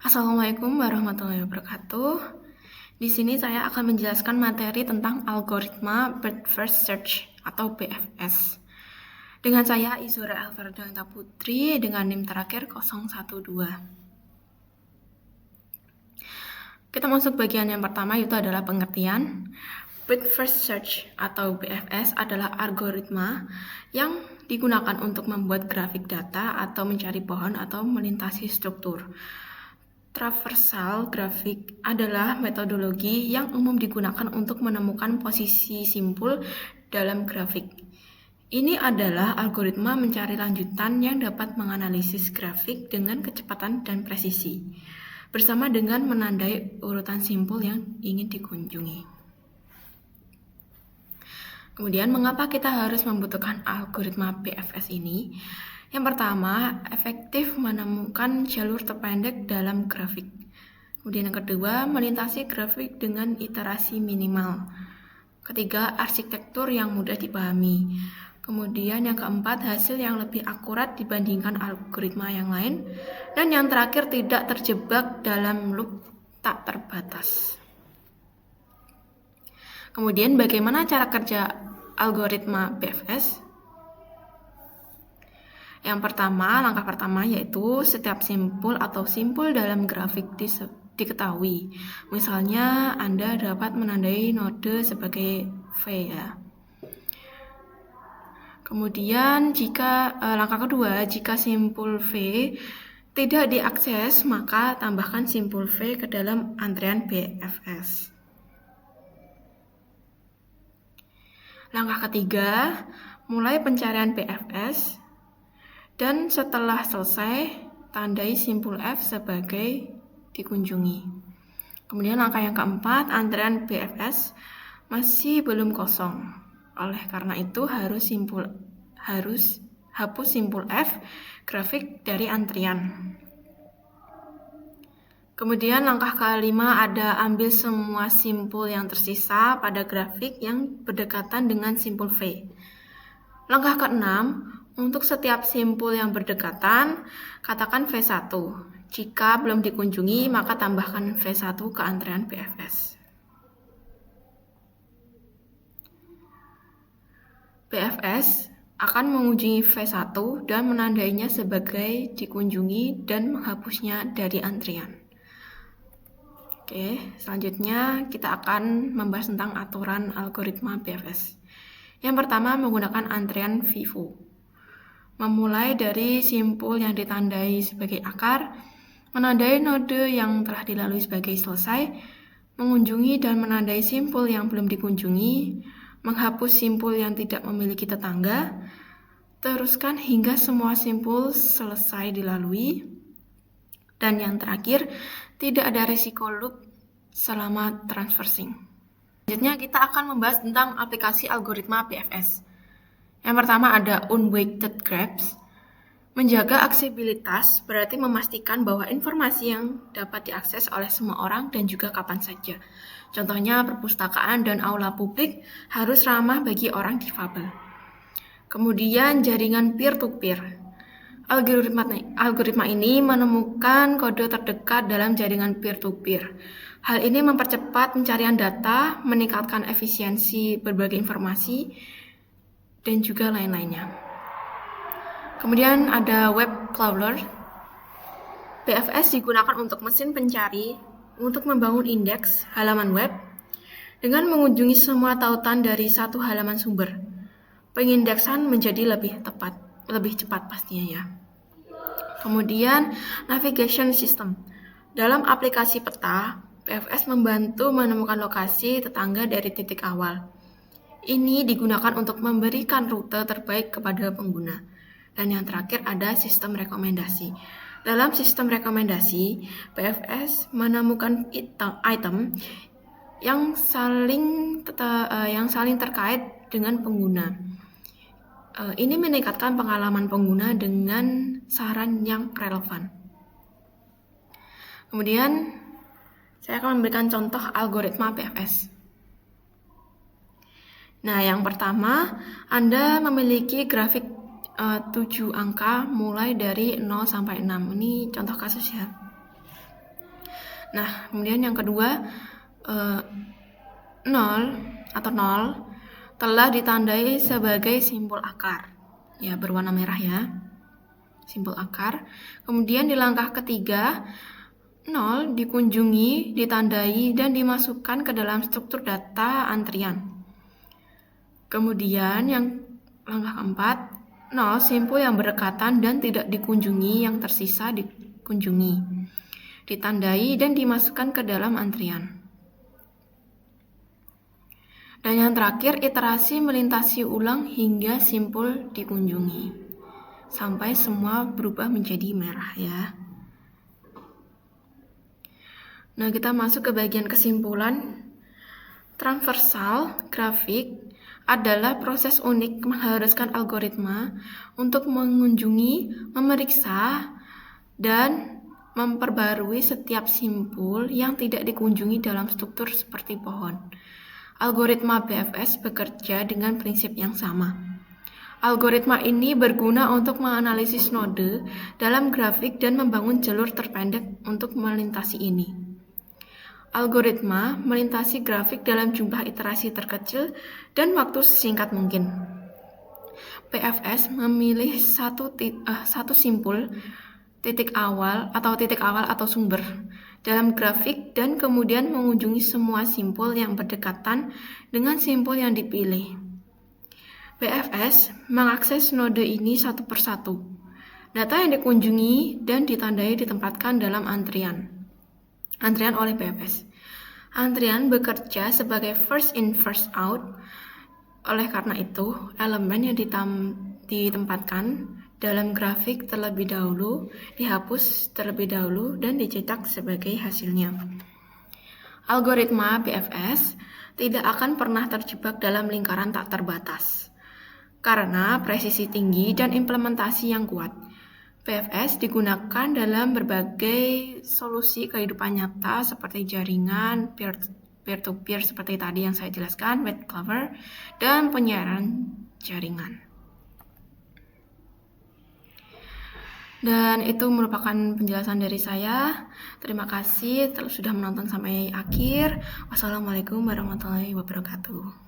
Assalamualaikum warahmatullahi wabarakatuh. Di sini saya akan menjelaskan materi tentang algoritma Breadth First Search atau BFS. Dengan saya Izura Alferdanta Putri dengan NIM terakhir 012. Kita masuk bagian yang pertama, yaitu adalah pengertian. Breadth First Search atau BFS adalah algoritma yang digunakan untuk membuat grafik data atau mencari pohon atau melintasi struktur. Traversal grafik adalah metodologi yang umum digunakan untuk menemukan posisi simpul dalam grafik. Ini adalah algoritma mencari lanjutan yang dapat menganalisis grafik dengan kecepatan dan presisi, bersama dengan menandai urutan simpul yang ingin dikunjungi. Kemudian, mengapa kita harus membutuhkan algoritma BFS ini? Yang pertama, efektif menemukan jalur terpendek dalam grafik. Kemudian yang kedua, melintasi grafik dengan iterasi minimal. Ketiga, arsitektur yang mudah dipahami. Kemudian yang keempat, hasil yang lebih akurat dibandingkan algoritma yang lain. Dan yang terakhir, tidak terjebak dalam loop tak terbatas. Kemudian bagaimana cara kerja algoritma BFS? Yang pertama, langkah pertama yaitu setiap simpul atau simpul dalam grafik diketahui. Misalnya, Anda dapat menandai node sebagai V ya. Kemudian, langkah kedua, jika simpul V tidak diakses, maka tambahkan simpul V ke dalam antrian BFS. Langkah ketiga, mulai pencarian BFS. Dan setelah selesai, tandai simpul F sebagai dikunjungi. Kemudian langkah yang keempat, antrian BFS masih belum kosong. Oleh karena itu harus hapus simpul F grafik dari antrian. Kemudian langkah kelima ada ambil semua simpul yang tersisa pada grafik yang berdekatan dengan simpul V. Langkah keenam, untuk setiap simpul yang berdekatan, katakan V1. Jika belum dikunjungi, maka tambahkan V1 ke antrian BFS. BFS akan mengunjungi V1 dan menandainya sebagai dikunjungi dan menghapusnya dari antrian. Oke, selanjutnya kita akan membahas tentang aturan algoritma BFS. Yang pertama, menggunakan antrian FIFO. Memulai dari simpul yang ditandai sebagai akar, menandai node yang telah dilalui sebagai selesai, mengunjungi dan menandai simpul yang belum dikunjungi, menghapus simpul yang tidak memiliki tetangga, teruskan hingga semua simpul selesai dilalui, dan yang terakhir, tidak ada risiko loop selama transversing. Selanjutnya kita akan membahas tentang aplikasi algoritma BFS. Yang pertama ada unweighted grabs. Menjaga aksesibilitas berarti memastikan bahwa informasi yang dapat diakses oleh semua orang dan juga kapan saja. Contohnya perpustakaan dan aula publik harus ramah bagi orang difabel. Kemudian jaringan peer-to-peer. Algoritma ini menemukan kode terdekat dalam jaringan peer-to-peer. Hal ini mempercepat pencarian data, meningkatkan efisiensi berbagai informasi, dan juga lain-lainnya. Kemudian ada web crawler. BFS digunakan untuk mesin pencari untuk membangun indeks halaman web dengan mengunjungi semua tautan dari satu halaman sumber. Pengindeksan menjadi lebih cepat pastinya ya. Kemudian navigation system. Dalam aplikasi peta, BFS membantu menemukan lokasi tetangga dari titik awal. Ini digunakan untuk memberikan rute terbaik kepada pengguna. Dan yang terakhir ada sistem rekomendasi. Dalam sistem rekomendasi, BFS menemukan item yang saling terkait dengan pengguna. Ini meningkatkan pengalaman pengguna dengan saran yang relevan. Kemudian, saya akan memberikan contoh algoritma BFS. Nah, yang pertama, Anda memiliki grafik 7 angka mulai dari 0 sampai 6. Ini contoh kasus ya. Nah, kemudian yang kedua, 0 atau 0 telah ditandai sebagai simbol akar. Ya, berwarna merah ya. Simbol akar. Kemudian di langkah ketiga, 0 dikunjungi, ditandai, dan dimasukkan ke dalam struktur data antrian. Kemudian yang langkah keempat, 0 simpul yang berdekatan dan tidak dikunjungi, yang tersisa dikunjungi, ditandai, dan dimasukkan ke dalam antrian. Dan yang terakhir, iterasi melintasi ulang hingga simpul dikunjungi, sampai semua berubah menjadi merah ya. Nah, kita masuk ke bagian kesimpulan. Transversal grafik adalah proses unik mengharuskan algoritma untuk mengunjungi, memeriksa, dan memperbarui setiap simpul yang tidak dikunjungi dalam struktur seperti pohon. Algoritma BFS bekerja dengan prinsip yang sama. Algoritma ini berguna untuk menganalisis node dalam grafik dan membangun jalur terpendek untuk melintasi ini. Algoritma melintasi grafik dalam jumlah iterasi terkecil dan waktu sesingkat mungkin. BFS memilih satu simpul titik awal atau sumber dalam grafik dan kemudian mengunjungi semua simpul yang berdekatan dengan simpul yang dipilih. BFS mengakses node ini satu persatu. Data yang dikunjungi dan ditandai ditempatkan dalam antrian oleh BFS. Antrian bekerja sebagai first in first out. Oleh karena itu, elemen yang ditempatkan dalam grafik terlebih dahulu dihapus terlebih dahulu dan dicetak sebagai hasilnya. Algoritma BFS tidak akan pernah terjebak dalam lingkaran tak terbatas karena presisi tinggi dan implementasi yang kuat. BFS digunakan dalam berbagai solusi kehidupan nyata seperti jaringan, peer-to-peer seperti tadi yang saya jelaskan, web clover, dan penyiaran jaringan. Dan itu merupakan penjelasan dari saya. Terima kasih sudah menonton sampai akhir. Wassalamualaikum warahmatullahi wabarakatuh.